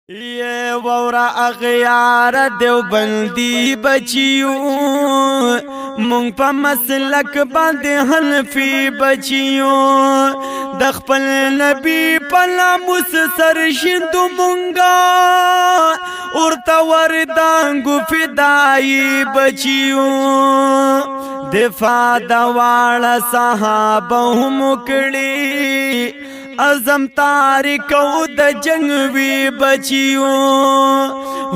یہ وورا اغیار دیوبندی بچیو مونږ په مسلک باندې حنفی بچیو د خپل نبی په لاموس سر شیندو مونږه ورته وردانګو فدای بچیو دفاع د واړه صحابه هم کړي ازم تاریک او د جنگ وی بچیو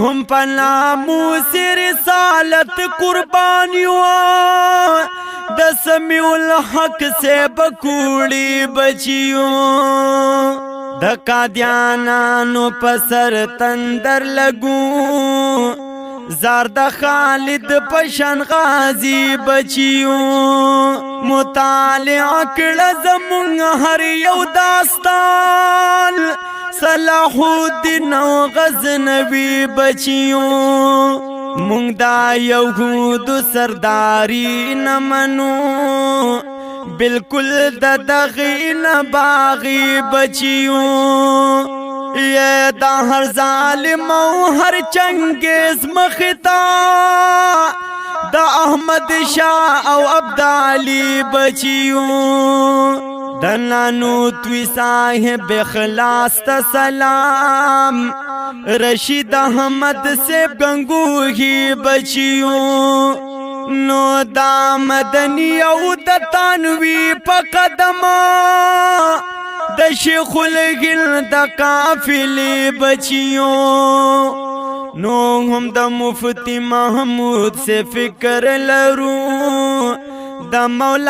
هم پناموس رسالت قربانیو د سمیع الحق سے بکوڑی بچیو د قادیانانو پسر تندر لگو زارد خالد پشن غازی بچیو مطالعه کړه زمون هر یو داستان صلاح الدین او غزنوی بچیو مونږ دا یهود سرداری نمنو بالکل د دغین باغی بچیو یہ دا ہر ظالم او ہر چنگیز مختا دا احمد شاہ او عبدالی بچیو دنانو توی صاحب اخلاص تا سلام رشید احمد سیب گنگوہی بچیو نو دا مدنی او دا تانوی پا قدمہ د شیخ الگل د قافلی بچیو نو هم د مفتی محمود سے فکر لرو د مولا